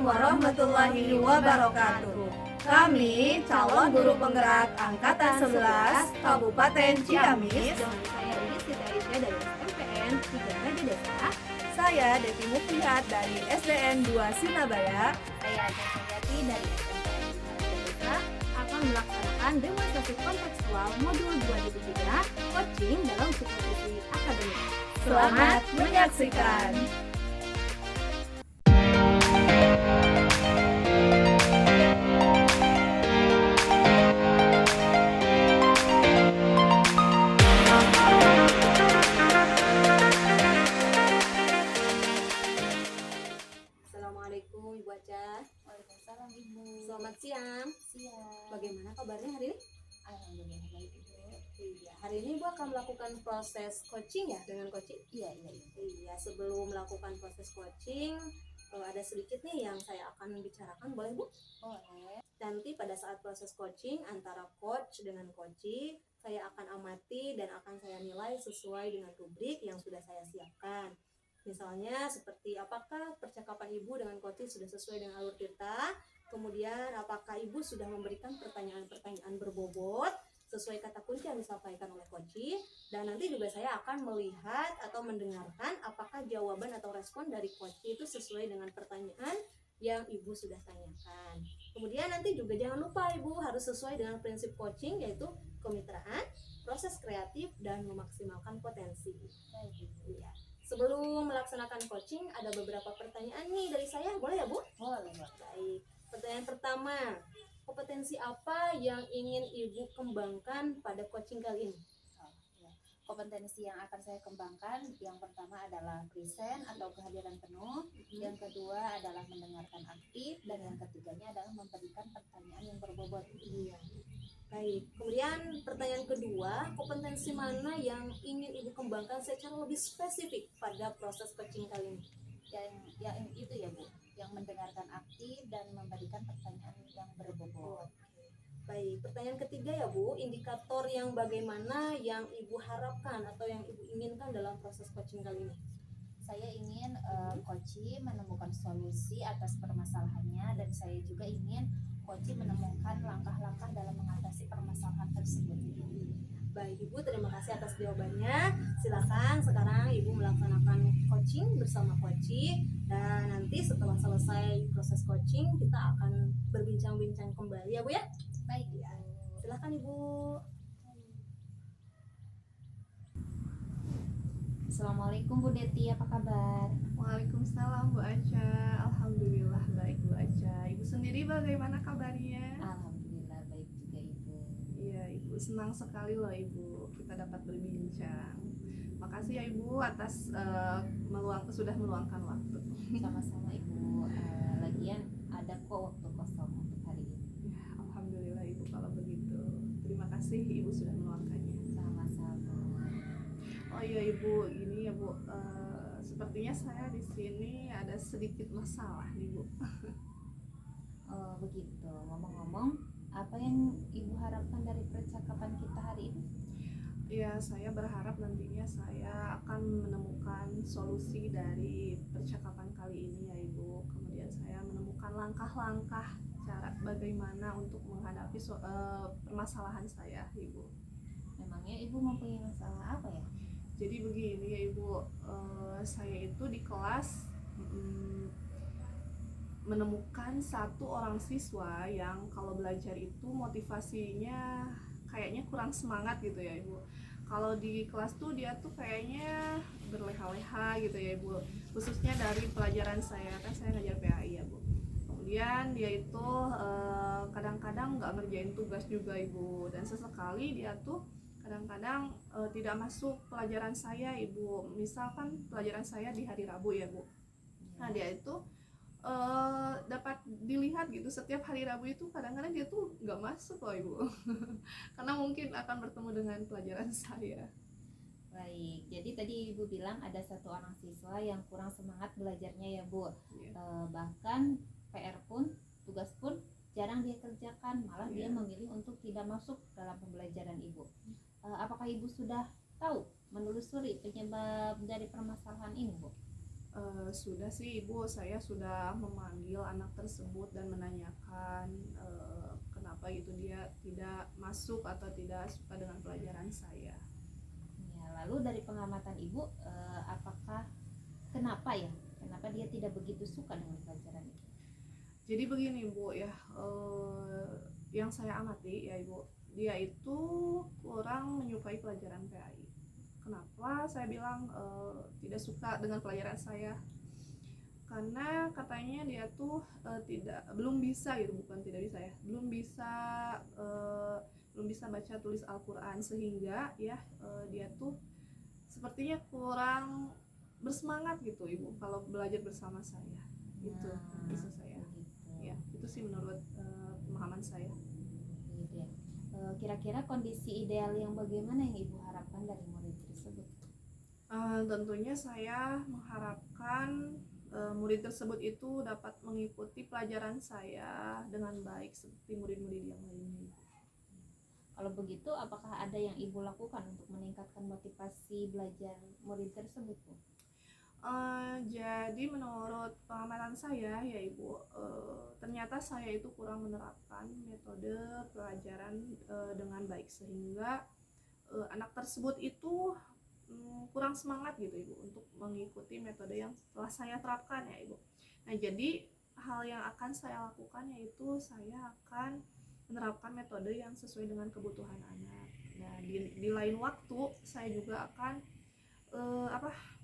warahmatullahi wabarakatuh. Kami calon guru penggerak angkatan 11 Kabupaten Ciamis. Saya Udi Siti Aisyah dari SMPN 3 Raja Desa. Saya Devi Muflihat dari SDN 2 Sinabaya. Saya Aca Sayati dari SMPN 3 Raja Desa akan melaksanakan demonstrasi kontekstual modul 2.3 coaching dalam psikologi akademik. Selamat menyaksikan. Assalamualaikum Ibu Aca. Waalaikumsalam Ibu. Selamat siang. Siang. Bagaimana kabarnya hari ini? Alhamdulillah baik Ibu. Iya, hari ini Ibu akan melakukan proses coaching ya dengan coaching? Iya. Iya, sebelum melakukan proses coaching ada sedikit nih yang saya akan bicarakan, boleh Bu? Boleh. Nanti pada saat proses coaching antara coach dengan coachee, saya akan amati dan akan saya nilai sesuai dengan rubrik yang sudah saya siapkan. Misalnya seperti apakah percakapan Ibu dengan coachee sudah sesuai dengan alur kita, kemudian apakah Ibu sudah memberikan pertanyaan-pertanyaan berbobot sesuai kata kunci yang disampaikan oleh coachee, dan nanti juga saya akan melihat atau mendengarkan apakah jawaban atau respon dari coachee itu sesuai dengan pertanyaan yang Ibu sudah tanyakan. Kemudian nanti juga jangan lupa Ibu harus sesuai dengan prinsip coaching, yaitu kemitraan, proses kreatif, dan memaksimalkan potensi. Baik Ibu. Iya. Sebelum melaksanakan coaching ada beberapa pertanyaan nih dari saya, boleh ya Bu? Boleh, Bu. Baik. Pertanyaan pertama, kompetensi apa yang ingin Ibu kembangkan pada coaching kali ini? Ya. Kompetensi yang akan saya kembangkan yang pertama adalah present atau kehadiran penuh, yang kedua adalah mendengarkan aktif, dan yang ketiganya adalah memberikan pertanyaan yang berbobot. Iya. Baik. Kemudian pertanyaan kedua, kompetensi mana yang ingin Ibu kembangkan secara lebih spesifik pada proses coaching kali ini? Yang itu ya Bu, yang mendengarkan aktif dan memberikan pertanyaan yang berbobot. Baik, pertanyaan ketiga ya Bu, indikator yang bagaimana yang Ibu harapkan atau yang Ibu inginkan dalam proses coaching kali ini? Saya ingin coachee menemukan solusi atas permasalahannya, dan saya juga ingin coachee menemukan langkah-langkah dalam mengatasi permasalahan tersebut. Baik Ibu, terima kasih atas jawabannya. Silakan sekarang Ibu melaksanakan coaching bersama coachee, dan nanti setelah selesai proses coaching kita akan berbincang-bincang kembali ya Bu ya. Baik Ya. Silakan Ibu. Assalamualaikum Bu Deti, apa kabar? Waalaikumsalam Bu Aca. Alhamdulillah baik Bu Aca. Ibu sendiri bagaimana kabarnya? Alhamdulillah baik juga Ibu. Iya Ibu, senang sekali loh Ibu kita dapat berbincang. Makasih ya Ibu atas sudah meluangkan waktu. Sama-sama Ibu. Lagian ada kok waktu kosong untuk hari ini. Ya, alhamdulillah Ibu kalau begitu. Terima kasih Ibu sudah meluangkannya. Sama-sama. Oh iya Ibu, ini ya Bu, sepertinya saya di sini ada sedikit masalah nih Bu. Begitu. Ngomong-ngomong, apa yang Ibu harapkan dari percakapan kita hari ini? Ya, saya berharap nantinya saya akan menemukan solusi dari percakapan kali ini ya Ibu. Kemudian saya menemukan langkah-langkah cara bagaimana untuk menghadapi permasalahan saya Ibu. Memangnya Ibu mempunyai masalah apa ya? Jadi begini ya Ibu, saya itu di kelas menemukan satu orang siswa yang kalau belajar itu motivasinya kayaknya kurang semangat gitu ya Ibu. Kalau di kelas tuh dia tuh kayaknya berleha-leha gitu ya Ibu, khususnya dari pelajaran saya, kan saya ngajar PAI ya Bu. Kemudian dia itu kadang-kadang nggak ngerjain tugas juga Ibu, dan sesekali dia tuh kadang-kadang tidak masuk pelajaran saya Ibu. Misalkan pelajaran saya di hari Rabu ya Bu, nah dia itu dapat dilihat gitu setiap hari Rabu itu kadang-kadang dia tuh nggak masuk loh Ibu. Karena mungkin akan bertemu dengan pelajaran saya. Baik, jadi tadi Ibu bilang ada satu orang siswa yang kurang semangat belajarnya ya Bu. Bahkan PR pun, tugas pun jarang dia kerjakan, malah dia memilih untuk tidak masuk dalam pembelajaran Ibu. Apakah Ibu sudah tahu menelusuri penyebab dari permasalahan ini Bu? Sudah sih Ibu, saya sudah memanggil anak tersebut dan menanyakan kenapa gitu dia tidak masuk atau tidak suka dengan pelajaran saya. Ya, lalu dari pengamatan Ibu, apakah kenapa dia tidak begitu suka dengan pelajaran itu? Jadi begini Bu ya, yang saya amati ya Ibu, dia itu kurang menyukai pelajaran PAI. Kenapa saya bilang tidak suka dengan pelajaran saya? Karena katanya dia tuh belum bisa gitu, bukan tidak bisa ya, belum bisa baca tulis Al-Quran, sehingga ya dia tuh sepertinya kurang bersemangat gitu Ibu kalau belajar bersama saya. Itu bisa saya. Begitu. Ya, itu sih menurut pemahaman saya. Gitu ya. Kira-kira kondisi ideal yang bagaimana yang Ibu harapkan dari murid tersebut? Tentunya saya mengharapkan murid tersebut itu dapat mengikuti pelajaran saya dengan baik seperti murid-murid yang lainnya. Kalau begitu, apakah ada yang Ibu lakukan untuk meningkatkan motivasi belajar murid tersebut, Bu? Jadi menurut pengamatan saya ya Ibu, ternyata saya itu kurang menerapkan metode pelajaran dengan baik, sehingga anak tersebut itu kurang semangat gitu Ibu untuk mengikuti metode yang telah saya terapkan ya Ibu. Nah, jadi hal yang akan saya lakukan yaitu saya akan menerapkan metode yang sesuai dengan kebutuhan anak. Nah, di lain waktu saya juga akan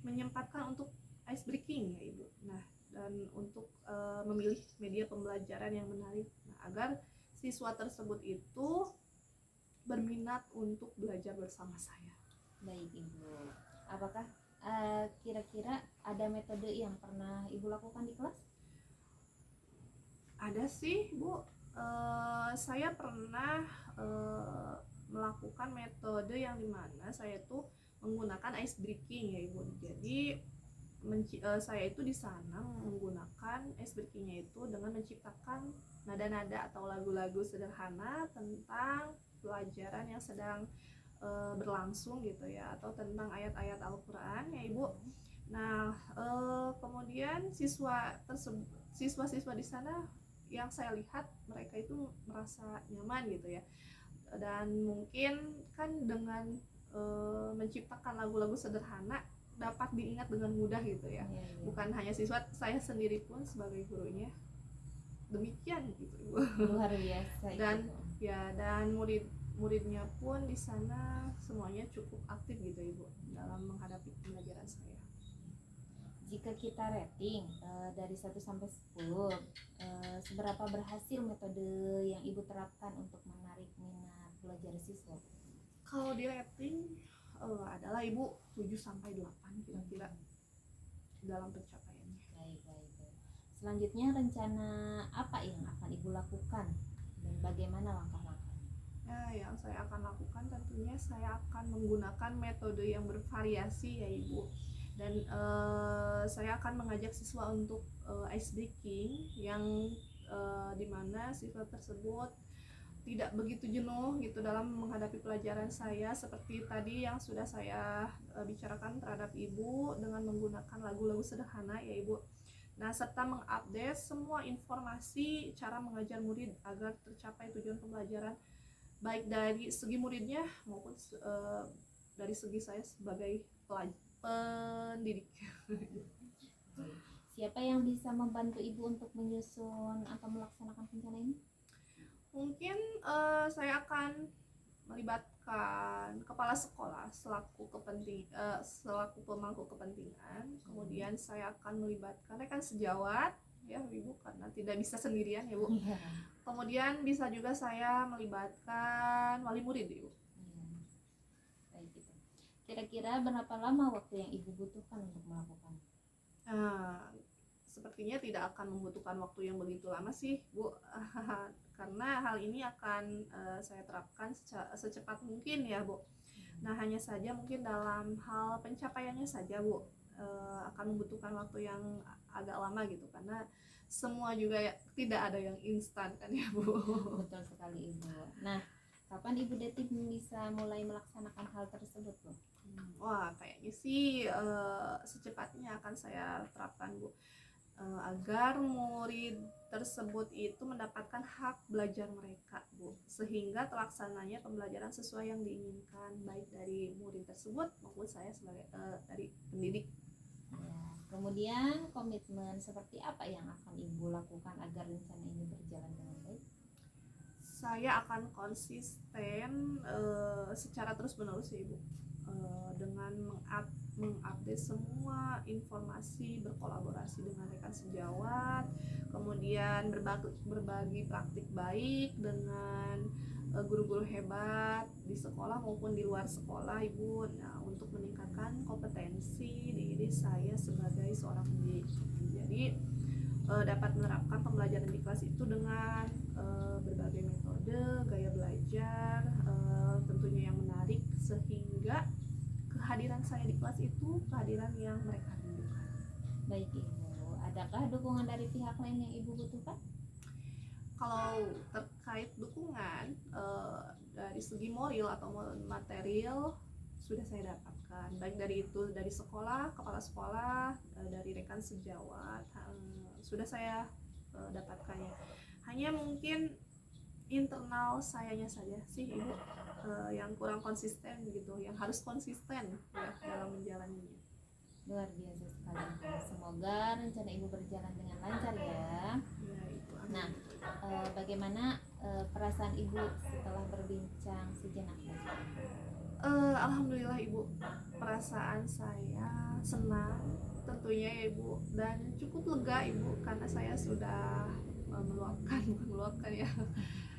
menyempatkan untuk ice breaking ya Ibu. Nah, dan untuk memilih media pembelajaran yang menarik, nah, agar siswa tersebut itu berminat untuk belajar bersama saya. Baik Ibu, apakah kira-kira ada metode yang pernah Ibu lakukan di kelas? Ada sih Bu, saya pernah melakukan metode yang dimana saya tuh menggunakan ice breaking ya Ibu. Jadi saya itu di sana menggunakan ice breakingnya itu dengan menciptakan nada-nada atau lagu-lagu sederhana tentang pelajaran yang sedang berlangsung gitu ya, atau tentang ayat-ayat Al-Quran ya Ibu. Nah, kemudian siswa-siswa di sana yang saya lihat mereka itu merasa nyaman gitu ya, dan mungkin kan dengan menciptakan lagu-lagu sederhana dapat diingat dengan mudah gitu ya. Bukan hanya siswa, saya sendiri pun sebagai gurunya demikian gitu Ibu. Luar biasa Dan itu. ya, dan muridnya pun di sana semuanya cukup aktif gitu Ibu dalam menghadapi pembelajaran saya. Jika kita rating dari 1 sampai 10, seberapa berhasil metode yang Ibu terapkan untuk menarik minat belajar siswa? Kalau di rating adalah Ibu 7 sampai 8 kira-kira dalam pencapaiannya. Baik. Selanjutnya rencana apa yang akan Ibu lakukan dan bagaimana langkah-langkahnya? Nah, yang saya akan lakukan tentunya saya akan menggunakan metode yang bervariasi ya Ibu. Dan saya akan mengajak siswa untuk ice breaking yang dimana siswa tersebut tidak begitu jenuh gitu dalam menghadapi pelajaran saya, seperti tadi yang sudah saya bicarakan terhadap Ibu dengan menggunakan lagu-lagu sederhana ya Ibu. Nah, serta mengupdate semua informasi cara mengajar murid agar tercapai tujuan pembelajaran, baik dari segi muridnya maupun dari segi saya sebagai pendidik. Siapa yang bisa membantu Ibu untuk menyusun atau melaksanakan rencana ini? Mungkin saya akan melibatkan kepala sekolah selaku pemangku kepentingan. Kemudian saya akan melibatkan rekan sejawat ya Ibu, karena tidak bisa sendirian ya Bu. Kemudian bisa juga saya melibatkan wali murid Ibu. Baik Ibu. Kira-kira berapa lama waktu yang Ibu butuhkan untuk melakukan? Sepertinya tidak akan membutuhkan waktu yang begitu lama sih Bu, karena hal ini akan saya terapkan secepat mungkin ya Bu. Nah, hanya saja mungkin dalam hal pencapaiannya saja Bu akan membutuhkan waktu yang agak lama gitu, karena semua juga ya, tidak ada yang instan kan ya Bu. Betul sekali Ibu. Nah, kapan Ibu Deti bisa mulai melaksanakan hal tersebut Bu? Wah, kayaknya sih secepatnya akan saya terapkan, Bu. Agar murid tersebut itu mendapatkan hak belajar mereka, Bu, sehingga terlaksananya pembelajaran sesuai yang diinginkan baik dari murid tersebut maupun saya sebagai dari pendidik. Ya. Kemudian komitmen seperti apa yang akan Ibu lakukan agar rencana ini berjalan dengan baik? Saya akan konsisten secara terus-menerus ya, Ibu, dengan mengupdate semua informasi, berkolaborasi dengan rekan sejawat, kemudian berbagi praktik baik dengan guru-guru hebat di sekolah maupun di luar sekolah, Ibu. Nah, untuk meningkatkan kompetensi diri saya sebagai seorang pendidik. Jadi dapat menerapkan pembelajaran di kelas itu dengan berbagai metode, gaya belajar, tentunya yang menarik, sehingga kehadiran saya di kelas itu kehadiran yang mereka rindukan. Baik Ibu, adakah dukungan dari pihak lain yang Ibu butuhkan? Kalau terkait dukungan dari segi moral atau material sudah saya dapatkan, baik dari itu dari sekolah, kepala sekolah, dari rekan sejawat, sudah saya dapatkannya. Hanya mungkin internal sayanya saja sih, Ibu, yang kurang konsisten gitu, yang harus konsisten ya dalam menjalaninya. Luar biasa sekali Ibu. Semoga rencana Ibu berjalan dengan lancar ya. Ya, itu. Amin. Nah, bagaimana perasaan Ibu setelah berbincang sejenak? Alhamdulillah, Ibu, perasaan saya senang tentunya ya, Ibu, dan cukup lega, Ibu, karena saya sudah meluapkan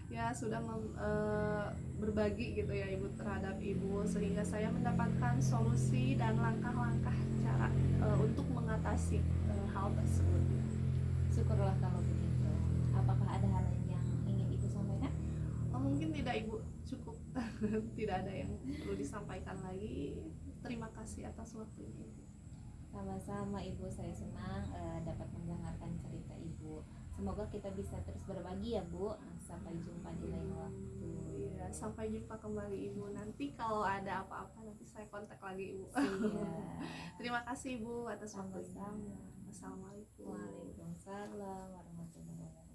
ya sudah berbagi gitu ya, Ibu, terhadap Ibu, sehingga saya mendapatkan solusi dan langkah-langkah cara untuk mengatasi hal tersebut. Syukurlah kalau begitu. Apakah ada hal lain yang ingin Ibu sampaikan? Mungkin tidak, Ibu, cukup. Tidak ada yang perlu disampaikan lagi. Terima kasih atas waktunya. Sama-sama Ibu, saya senang dapat mendengarkan cerita Ibu. Semoga kita bisa terus berbagi ya Bu. Sampai jumpa di lain waktu. Iya, sampai jumpa kembali, Ibu. Nanti kalau ada apa-apa nanti saya kontak lagi, Ibu. Iya. Terima kasih, Ibu, atas waktunya. Sama-sama. Assalamualaikum. Waalaikumsalam warahmatullahi wabarakatuh.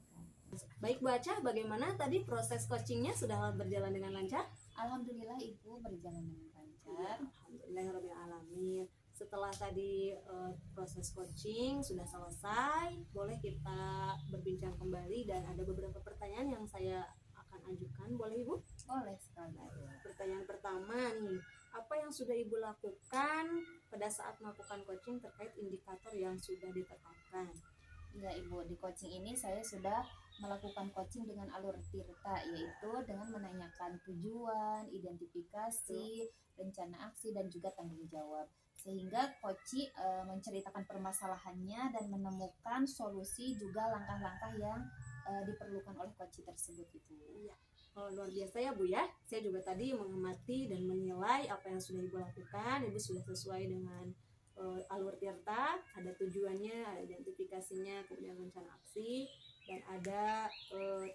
Baik Bu Aca, bagaimana tadi proses coachingnya sudah berjalan dengan lancar? Alhamdulillah Ibu berjalan dengan lancar. Alhamdulillahirrahmanirrahim. Setelah tadi proses coaching sudah selesai, boleh kita berbincang kembali dan ada beberapa pertanyaan yang saya akan ajukan. Boleh Ibu? Boleh sekali. Pertanyaan pertama nih, apa yang sudah Ibu lakukan pada saat melakukan coaching terkait indikator yang sudah ditetapkan? Ya Ibu, di coaching ini saya sudah melakukan coaching dengan alur tirta, yaitu dengan menanyakan tujuan, identifikasi, rencana aksi, dan juga tanggung jawab, sehingga coach menceritakan permasalahannya dan menemukan solusi juga langkah-langkah yang diperlukan oleh coach tersebut itu. Iya. Luar biasa ya Bu ya. Saya juga tadi mengamati dan menilai apa yang sudah Ibu lakukan. Ibu sudah sesuai dengan alur tirta, ada tujuannya, ada identifikasinya, kemudian rencana aksi, dan ada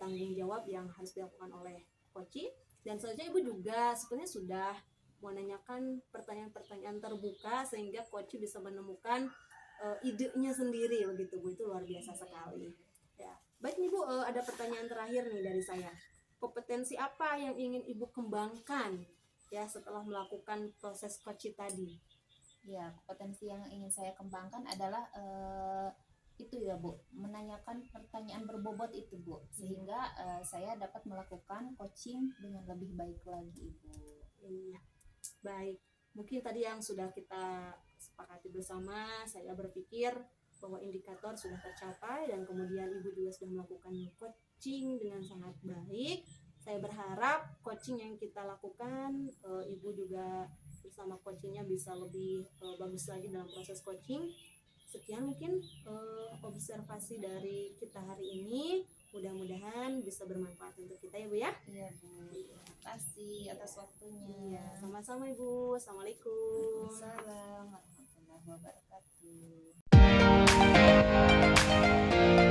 tanggung jawab yang harus dilakukan oleh coach. Dan selanjutnya Ibu juga sebenarnya sudah menanyakan pertanyaan-pertanyaan terbuka sehingga coach bisa menemukan idenya sendiri begitu Bu. Itu luar biasa sekali. Ya. Baik nih Bu, ada pertanyaan terakhir nih dari saya. Kompetensi apa yang ingin Ibu kembangkan ya setelah melakukan proses coach tadi? Ya, kompetensi yang ingin saya kembangkan adalah itu ya Bu, menanyakan pertanyaan berbobot itu Bu, sehingga saya dapat melakukan coaching dengan lebih baik lagi Ibu. Iya. Baik, mungkin tadi yang sudah kita sepakati bersama, saya berpikir bahwa indikator sudah tercapai dan kemudian Ibu juga sudah melakukan coaching dengan sangat baik. Saya berharap coaching yang kita lakukan, Ibu juga bersama coachingnya bisa lebih bagus lagi dalam proses coaching. Sekian mungkin observasi dari kita hari ini. Mudah-mudahan bisa bermanfaat untuk kita ya Bu ya. Iya Bu, terima kasih atas waktunya. Iya, sama-sama Ibu. Assalamualaikum. Waalaikumsalam warahmatullahi wabarakatuh.